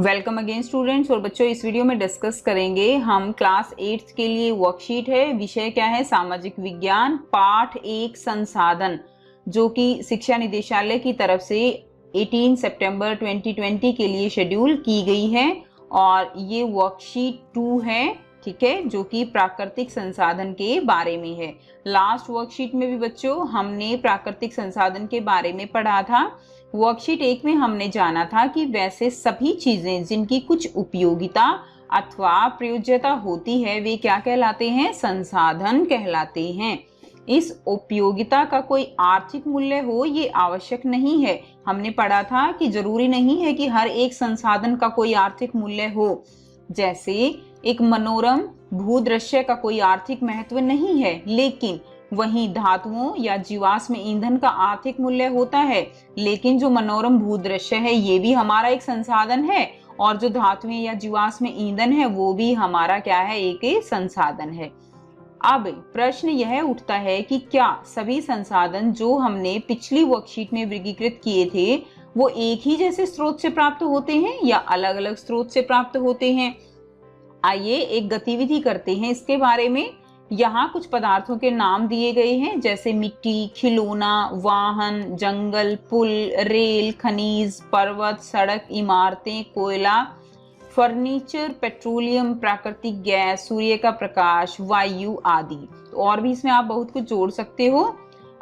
Welcome again students. और बच्चों, इस वीडियो में डिस्कस करेंगे हम क्लास 8 के लिए वर्कशीट है। विषय क्या है? सामाजिक विज्ञान, पाठ 1 संसाधन, जो कि शिक्षा निदेशालय की तरफ से 18 सितंबर 2020 के लिए शेड्यूल की गई है। और ये वर्कशीट 2 है, ठीक है, जो कि प्राकृतिक संसाधन के बारे में है। लास्ट वर्कशीट में भी बच्चों हमने प्राकृतिक संसाधन के बारे में पढ़ा था। वर्कशीट 1 में हमने जाना था कि वैसे सभी चीजें जिनकी कुछ उपयोगिता अथवा प्रयोज्यता होती है वे क्या कहलाते हैं? संसाधन कहलाते हैं। इस उपयोगिता का कोई आर्थिक मूल्य हो ये आवश्यक नहीं है। हमने पढ़ा था कि जरूरी नहीं है कि हर एक संसाधन का कोई आर्थिक मूल्य हो। जैसे एक मनोरम भूदृश्य का कोई आर्थिक महत्व नहीं है, लेकिन वहीं धातुओं या जीवाश्म ईंधन का आर्थिक मूल्य होता है। लेकिन जो मनोरम भूदृश्य है ये भी हमारा एक संसाधन है, और जो धातुएं या जीवाश्म ईंधन है वो भी हमारा क्या है? एक संसाधन है। अब प्रश्न यह उठता है कि क्या सभी संसाधन जो हमने पिछली वर्कशीट में वर्गीकृत किए थे वो एक ही जैसे स्रोत से प्राप्त होते हैं या अलग अलग स्रोत से प्राप्त होते हैं? आइए एक गतिविधि करते हैं इसके बारे में। यहाँ कुछ पदार्थों के नाम दिए गए हैं, जैसे मिट्टी, खिलौना, वाहन, जंगल, पुल, रेल, खनिज, पर्वत, सड़क, इमारतें, कोयला, फर्नीचर, पेट्रोलियम, प्राकृतिक गैस, सूर्य का प्रकाश, वायु आदि। तो और भी इसमें आप बहुत कुछ जोड़ सकते हो।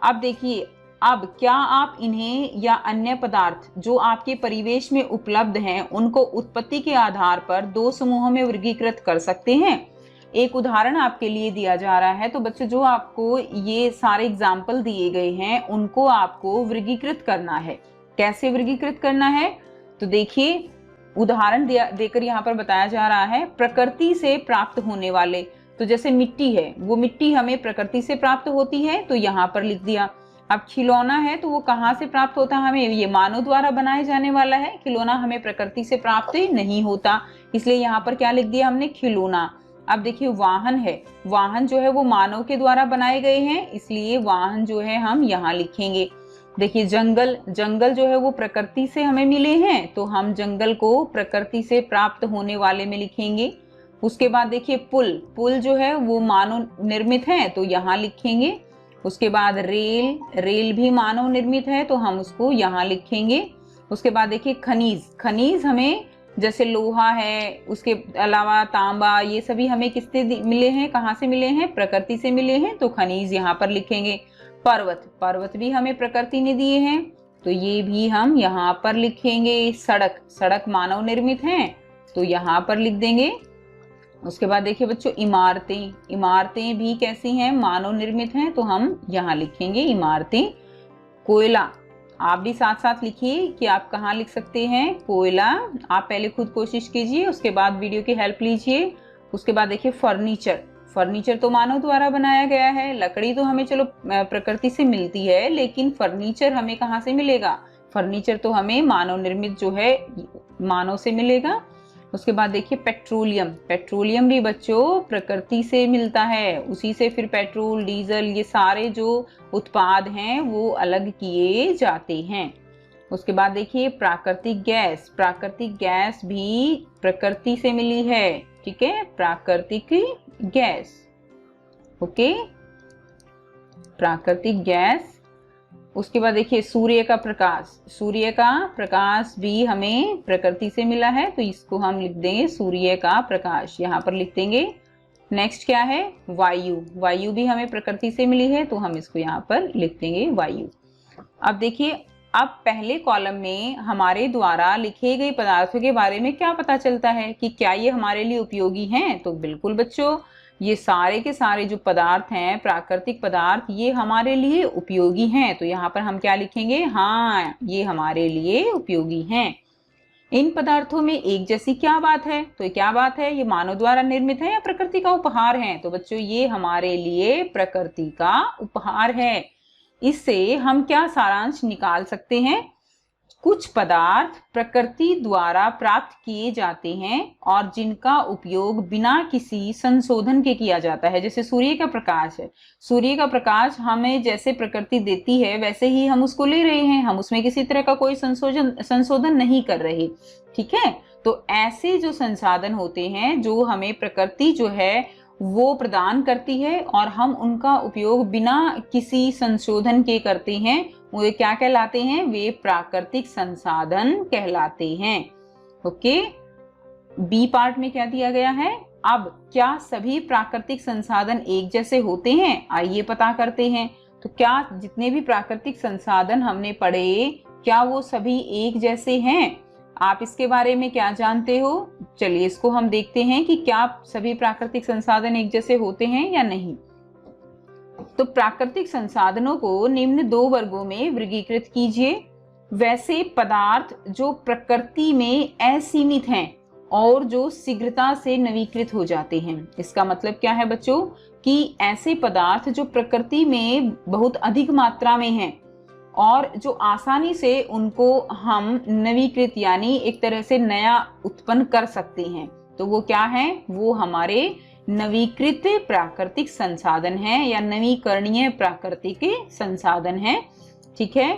अब देखिए, अब क्या आप इन्हें या अन्य पदार्थ जो आपके परिवेश में उपलब्ध हैं उनको उत्पत्ति के आधार पर दो समूहों में वर्गीकृत कर सकते हैं? एक उदाहरण आपके लिए दिया जा रहा है। तो बच्चों, जो आपको ये सारे एग्जाम्पल दिए गए हैं उनको आपको वर्गीकृत करना है। कैसे वर्गीकृत करना है? तो देखिए, उदाहरण देकर यहाँ पर बताया जा रहा है प्रकृति से प्राप्त होने वाले। तो जैसे मिट्टी है, वो मिट्टी हमें प्रकृति से प्राप्त होती है, तो यहाँ पर लिख दिया। अब खिलौना है तो वो कहाँ से प्राप्त होता है? हमें ये मानव द्वारा बनाए जाने वाला है। खिलौना हमें प्रकृति से प्राप्त नहीं होता, इसलिए यहाँ पर क्या लिख दिया हमने? खिलौना। अब देखिए, वाहन है, वाहन जो है वो मानव के द्वारा बनाए गए हैं, इसलिए वाहन जो है हम यहाँ लिखेंगे। देखिए, जंगल, जंगल जो है वो प्रकृति से हमें मिले हैं, तो हम जंगल को प्रकृति से प्राप्त होने वाले में लिखेंगे। उसके बाद देखिए पुल, पुल जो है वो मानव निर्मित है, तो यहाँ लिखेंगे। उसके बाद रेल, रेल भी मानव निर्मित है, तो हम उसको यहाँ लिखेंगे। उसके बाद देखिए खनिज, खनिज हमें जैसे लोहा है, उसके अलावा तांबा, ये सभी हमें किससे मिले हैं? कहाँ से मिले हैं? प्रकृति से मिले हैं, तो खनिज यहाँ पर लिखेंगे। पर्वत, पर्वत भी हमें प्रकृति ने दिए हैं, तो ये भी हम यहाँ पर लिखेंगे। सड़क, सड़क मानव निर्मित है, तो यहाँ पर लिख देंगे। उसके बाद देखिए बच्चों, इमारतें, इमारतें भी कैसी हैं? मानव निर्मित हैं, तो हम यहाँ लिखेंगे इमारतें। कोयला, आप भी साथ साथ लिखिए कि आप कहाँ लिख सकते हैं कोयला। आप पहले खुद कोशिश कीजिए, उसके बाद वीडियो की हेल्प लीजिए। उसके बाद देखिए फर्नीचर, फर्नीचर तो मानव द्वारा बनाया गया है। लकड़ी तो हमें चलो प्रकृति से मिलती है, लेकिन फर्नीचर हमें कहाँ से मिलेगा? फर्नीचर तो हमें मानव निर्मित जो है मानव से मिलेगा। उसके बाद देखिए पेट्रोलियम, पेट्रोलियम भी बच्चों प्रकृति से मिलता है, उसी से फिर पेट्रोल, डीजल, ये सारे जो उत्पाद हैं वो अलग किए जाते हैं। उसके बाद देखिए प्राकृतिक गैस, प्राकृतिक गैस भी प्रकृति से मिली है, ठीक है, प्राकृतिक गैस, ओके, प्राकृतिक गैस। उसके बाद देखिए सूर्य का प्रकाश, सूर्य का प्रकाश भी हमें प्रकृति से मिला है, तो इसको हम लिख देंगे सूर्य का प्रकाश, यहाँ पर लिख देंगे। नेक्स्ट क्या है? वायु, वायु भी हमें प्रकृति से मिली है, तो हम इसको यहाँ पर लिख देंगे वायु। अब देखिए, अब पहले कॉलम में हमारे द्वारा लिखे गए पदार्थों के बारे में क्या पता चलता है कि क्या ये हमारे लिए उपयोगी हैं? तो बिल्कुल बच्चों, ये सारे के सारे जो पदार्थ हैं, प्राकृतिक पदार्थ, ये हमारे लिए उपयोगी हैं। तो यहाँ पर हम क्या लिखेंगे? हाँ, ये हमारे लिए उपयोगी हैं। इन पदार्थों में एक जैसी क्या बात है? तो क्या बात है? ये मानव द्वारा निर्मित है या प्रकृति का उपहार है? तो बच्चों, ये हमारे लिए प्रकृति का उपहार है। इससे हम क्या सारांश निकाल सकते हैं? कुछ पदार्थ प्रकृति द्वारा प्राप्त किए जाते हैं और जिनका उपयोग बिना किसी संशोधन के किया जाता है। जैसे सूर्य का प्रकाश है, सूर्य का प्रकाश हमें जैसे प्रकृति देती है वैसे ही हम उसको ले रहे हैं, हम उसमें किसी तरह का कोई संशोधन नहीं कर रहे, ठीक है। तो ऐसे जो संसाधन होते हैं जो हमें प्रकृति जो है वो प्रदान करती है और हम उनका उपयोग बिना किसी संशोधन के करते हैं, वो क्या कहलाते हैं? वे प्राकृतिक संसाधन कहलाते हैं। ओके, बी पार्ट में क्या दिया गया है? अब क्या सभी प्राकृतिक संसाधन एक जैसे होते हैं? आइए पता करते हैं। तो क्या जितने भी प्राकृतिक संसाधन हमने पढ़े, क्या वो सभी एक जैसे हैं? आप इसके बारे में क्या जानते हो? चलिए इसको हम देखते हैं कि क्या सभी प्राकृतिक संसाधन एक जैसे होते हैं या नहीं। तो प्राकृतिक संसाधनों को निम्न 2 वर्गों में वर्गीकृत कीजिए। वैसे पदार्थ जो प्रकृति में असीमित हैं और जो शीघ्रता से नवीकृत हो जाते हैं। इसका मतलब क्या है बच्चों? कि ऐसे पदार्थ जो प्रकृति में बहुत अधिक मात्रा में हैं और जो आसानी से उनको हम नवीकृत यानी एक तरह से नया उत्पन्न कर सकते हैं, तो वो क्या है? वो हमारे नवीकृत प्राकृतिक संसाधन है या नवीकरणीय प्राकृतिक संसाधन है। ठीक है,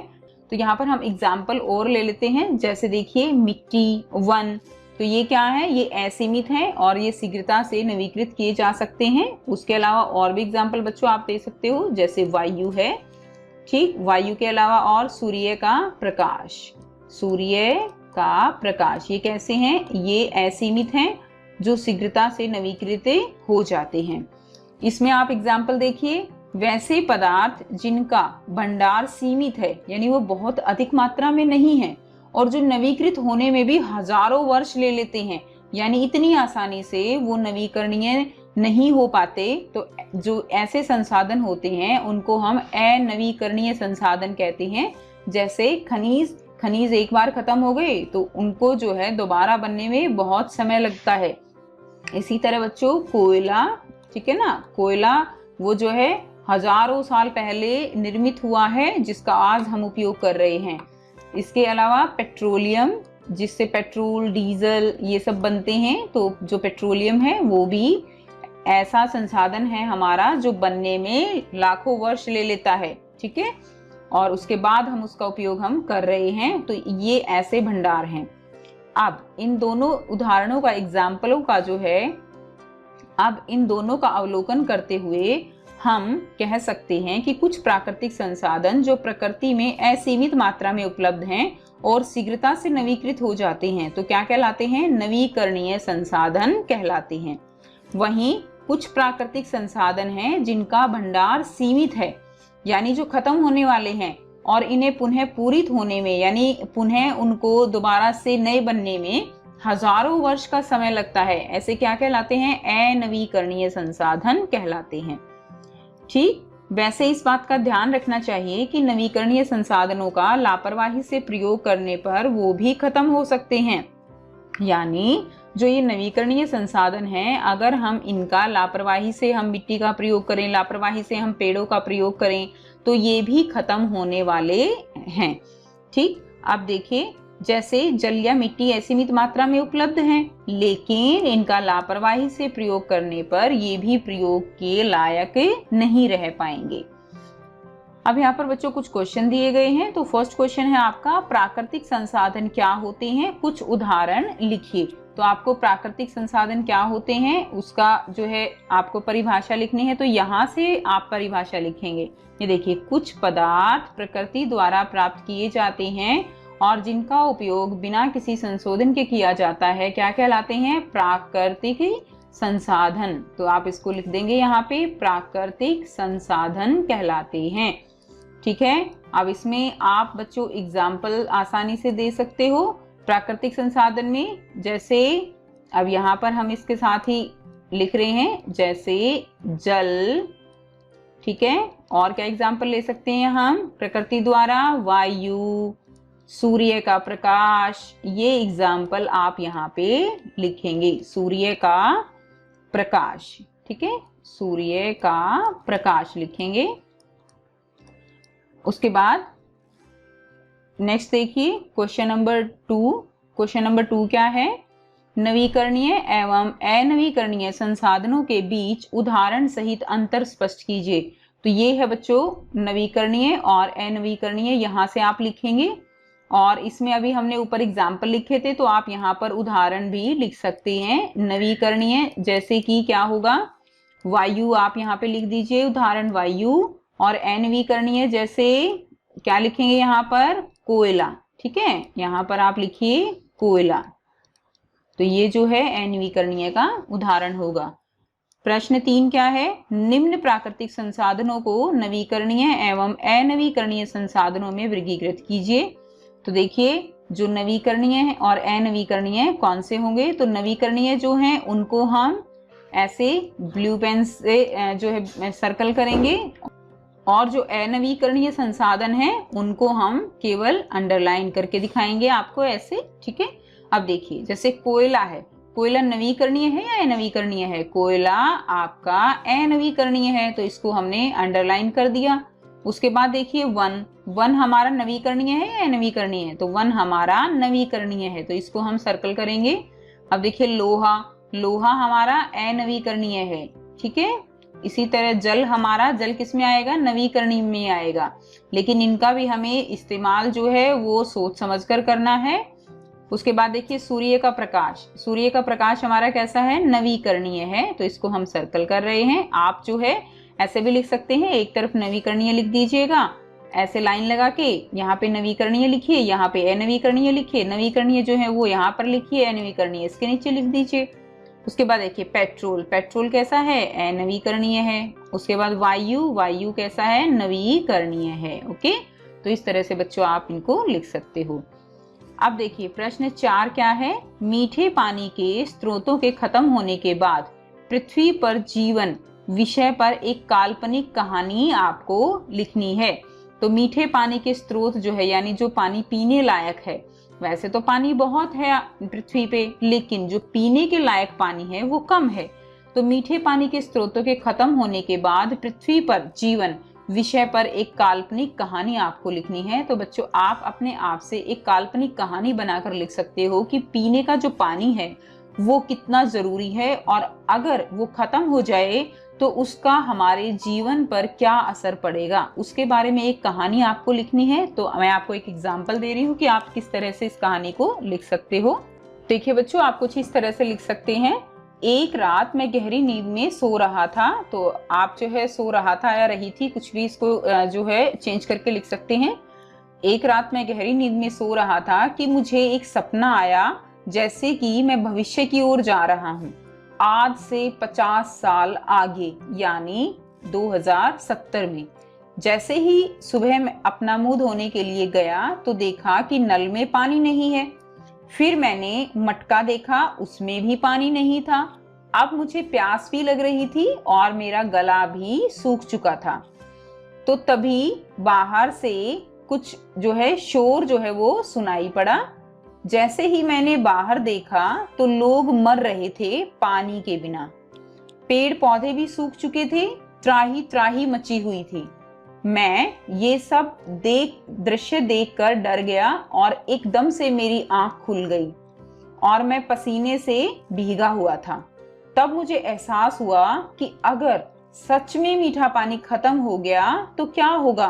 तो यहाँ पर हम एग्जाम्पल और ले लेते हैं। जैसे देखिए मिट्टी, वन, तो ये क्या है? ये असीमित है और ये शीघ्रता से नवीकृत किए जा सकते हैं। उसके अलावा और भी एग्जाम्पल बच्चों आप दे सकते हो, जैसे वायु है। ठीक, वायु के अलावा और सूर्य का प्रकाश, सूर्य का प्रकाश, ये कैसे हैं? ये असीमित हैं जो शीघ्रता से नवीकृत हो जाते हैं। इसमें आप एग्जाम्पल देखिए, वैसे पदार्थ जिनका भंडार सीमित है यानी वो बहुत अधिक मात्रा में नहीं है और जो नवीकृत होने में भी हजारों वर्ष ले लेते हैं, यानी इतनी आसानी से वो नवीकरणीय नहीं हो पाते, तो जो ऐसे संसाधन होते हैं उनको हम अनवीकरणीय संसाधन कहते हैं। जैसे खनिज एक बार खत्म हो गए तो उनको जो है दोबारा बनने में बहुत समय लगता है। इसी तरह बच्चों कोयला, ठीक है ना, कोयला वो जो है हजारों साल पहले निर्मित हुआ है जिसका आज हम उपयोग कर रहे हैं। इसके अलावा पेट्रोलियम, जिससे पेट्रोल, डीजल ये सब बनते हैं, तो जो पेट्रोलियम है वो भी ऐसा संसाधन है हमारा जो बनने में लाखों वर्ष ले लेता है। ठीक है, और उसके बाद हम उसका उपयोग हम कर रहे हैं, तो ये ऐसे भंडार हैं। अब इन दोनों उदाहरणों का एग्जाम्पलों का जो है, अब इन दोनों का अवलोकन करते हुए हम कह सकते हैं कि कुछ प्राकृतिक संसाधन जो प्रकृति में असीमित मात्रा में उपलब्ध हैं और शीघ्रता से नवीकृत हो जाते हैं, तो क्या कहलाते हैं? नवीकरणीय संसाधन कहलाते हैं। वहीं कुछ प्राकृतिक संसाधन हैं जिनका भंडार सीमित है, यानी जो खत्म होने वाले हैं और इन्हें पुनः पूरित होने में यानी पुनः उनको दोबारा से नए बनने में हजारों वर्ष का समय लगता है। ऐसे क्या कहलाते हैं? अनवीकरणीय संसाधन कहलाते हैं। ठीक, वैसे इस बात का ध्यान रखना चाहिए कि नवीकरणीय संसाधनों का लापरवाही से प्रयोग करने पर वो भी खत्म हो सकते हैं। यानी जो ये नवीकरणीय संसाधन हैं, अगर हम इनका लापरवाही से हम मिट्टी का प्रयोग करें, लापरवाही से हम पेड़ों का प्रयोग करें, तो ये भी खत्म होने वाले हैं। ठीक, अब देखिए जैसे जल या मिट्टी असीमित मात्रा में उपलब्ध हैं, लेकिन इनका लापरवाही से प्रयोग करने पर ये भी प्रयोग के लायक नहीं रह पाएंगे। अब यहाँ पर बच्चों कुछ क्वेश्चन दिए गए हैं। तो फर्स्ट क्वेश्चन है आपका, प्राकृतिक संसाधन क्या होते हैं? कुछ उदाहरण लिखिए। तो आपको प्राकृतिक संसाधन क्या होते हैं उसका जो है आपको परिभाषा लिखनी है, तो यहाँ से आप परिभाषा लिखेंगे। ये देखिए, कुछ पदार्थ प्रकृति द्वारा प्राप्त किए जाते हैं और जिनका उपयोग बिना किसी संशोधन के किया जाता है, क्या कहलाते हैं? प्राकृतिक संसाधन। तो आप इसको लिख देंगे यहाँ पे, प्राकृतिक संसाधन कहलाते हैं। ठीक है, अब इसमें आप बच्चों एग्जाम्पल आसानी से दे सकते हो प्राकृतिक संसाधन में। जैसे अब यहाँ पर हम इसके साथ ही लिख रहे हैं, जैसे जल। ठीक है, और क्या एग्जाम्पल ले सकते हैं हम? प्रकृति द्वारा वायु, सूर्य का प्रकाश, ये एग्जाम्पल आप यहाँ पे लिखेंगे। सूर्य का प्रकाश, ठीक है, सूर्य का प्रकाश लिखेंगे। उसके बाद नेक्स्ट देखिए क्वेश्चन नंबर 2। क्वेश्चन नंबर 2 क्या है? नवीकरणीय एवं अनवीकरणीय संसाधनों के बीच उदाहरण सहित अंतर स्पष्ट कीजिए। तो ये है बच्चों नवीकरणीय और अनवीकरणीय, यहाँ से आप लिखेंगे। और इसमें अभी हमने ऊपर एग्जाम्पल लिखे थे, तो आप यहाँ पर उदाहरण भी लिख सकते हैं नवीकरणीय, जैसे कि क्या होगा, वायु आप यहाँ पे लिख दीजिए उदाहरण वायु, और अनवीकरणीय जैसे क्या लिखेंगे यहाँ पर, कोयला। ठीक है, यहाँ पर आप लिखिए कोयला। तो ये जो है अनवीकरणीय का उदाहरण होगा। प्रश्न 3 क्या है, निम्न प्राकृतिक संसाधनों को नवीकरणीय एवं अनवीकरणीय संसाधनों में वर्गीकृत कीजिए। तो देखिए, जो नवीकरणीय और अनवीकरणीय कौन से होंगे, तो नवीकरणीय जो हैं उनको हम ऐसे ब्लू पेन से जो है सर्कल करेंगे, और जो अनवीकरणीय संसाधन है उनको हम केवल अंडरलाइन करके दिखाएंगे आपको ऐसे। ठीक है, अब देखिए जैसे कोयला है, कोयला नवीकरणीय है या अनवीकरणीय है, कोयला आपका अनवीकरणीय है, तो इसको हमने अंडरलाइन कर दिया। उसके बाद देखिए वन, वन हमारा नवीकरणीय है या अनवीकरणीय है, तो वन हमारा नवीकरणीय है, तो इसको हम सर्कल करेंगे। अब देखिए लोहा, लोहा हमारा अनवीकरणीय है। ठीक है, इसी तरह जल, हमारा जल किस में आएगा, नवीकरणीय में आएगा, लेकिन इनका भी हमें इस्तेमाल जो है वो सोच समझकर करना है। उसके बाद देखिए सूर्य का प्रकाश, सूर्य का प्रकाश हमारा कैसा है, नवीकरणीय है, तो इसको हम सर्कल कर रहे हैं। आप जो है ऐसे भी लिख सकते हैं, एक तरफ नवीकरणीय लिख दीजिएगा, ऐसे लाइन लगा के यहाँ पे नवीकरणीय लिखिए, यहाँ पे अनवीकरणीय लिखिए, नवीकरणीय जो है वो यहाँ पर लिखिए, अनवीकरणीय इसके नीचे लिख दीजिए। उसके बाद देखिए पेट्रोल, पेट्रोल कैसा है, अनवीकरणीय है। उसके बाद वायु, वायु कैसा है, नवीकरणीय है। ओके, तो इस तरह से बच्चों आप इनको लिख सकते हो। अब देखिए प्रश्न 4 क्या है, मीठे पानी के स्रोतों के खत्म होने के बाद पृथ्वी पर जीवन विषय पर एक काल्पनिक कहानी आपको लिखनी है। तो मीठे पानी के स्रोत जो है, यानी जो पानी पीने लायक है, वैसे तो पानी बहुत है पृथ्वी पे, लेकिन जो पीने के लायक पानी है वो कम है। तो मीठे पानी के स्रोतों के खत्म होने के बाद पृथ्वी पर जीवन विषय पर एक काल्पनिक कहानी आपको लिखनी है। तो बच्चों आप अपने आप से एक काल्पनिक कहानी बनाकर लिख सकते हो कि पीने का जो पानी है वो कितना जरूरी है, और अगर वो खत्म हो जाए तो उसका हमारे जीवन पर क्या असर पड़ेगा, उसके बारे में एक कहानी आपको लिखनी है। तो मैं आपको एक एग्जांपल दे रही हूँ कि आप किस तरह से इस कहानी को लिख सकते हो। देखिए बच्चों, आप कुछ इस तरह से लिख सकते हैं, एक रात मैं गहरी नींद में सो रहा था। तो आप जो है सो रहा था या रही थी, कुछ भी इसको जो है चेंज करके लिख सकते हैं। एक रात मैं गहरी नींद में सो रहा था कि मुझे एक सपना आया, जैसे कि मैं भविष्य की ओर जा रहा हूँ, आज से 50 साल आगे, यानी 2070 में। जैसे ही सुबह मैं अपना मुंह धोने के लिए गया तो देखा कि नल में पानी नहीं है। फिर मैंने मटका देखा, उसमें भी पानी नहीं था। अब मुझे प्यास भी लग रही थी और मेरा गला भी सूख चुका था। तो तभी बाहर से कुछ जो है शोर जो है वो सुनाई पड़ा। जैसे ही मैंने बाहर देखा तो लोग मर रहे थे पानी के बिना, पेड़ पौधे भी सूख चुके थे, त्राही त्राही मची हुई थी। मैं ये सब दृश्य देखकर डर गया और एकदम से मेरी आंख खुल गई और मैं पसीने से भीगा हुआ था। तब मुझे एहसास हुआ कि अगर सच में मीठा पानी खत्म हो गया तो क्या होगा,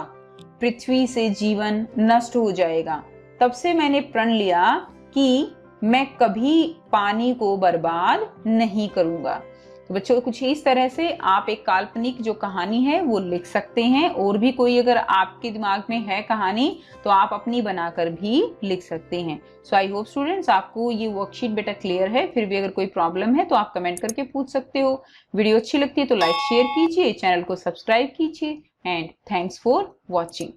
पृथ्वी से जीवन नष्ट हो जाएगा। तब से मैंने प्रण लिया कि मैं कभी पानी को बर्बाद नहीं करूंगा। तो बच्चों कुछ इस तरह से आप एक काल्पनिक जो कहानी है वो लिख सकते हैं। और भी कोई अगर आपके दिमाग में है कहानी तो आप अपनी बनाकर भी लिख सकते हैं। सो आई होप स्टूडेंट्स आपको ये वर्कशीट बेटा क्लियर है। फिर भी अगर कोई प्रॉब्लम है तो आप कमेंट करके पूछ सकते हो। वीडियो अच्छी लगती है तो लाइक शेयर कीजिए, चैनल को सब्सक्राइब कीजिए एंड थैंक्स फॉर वॉचिंग।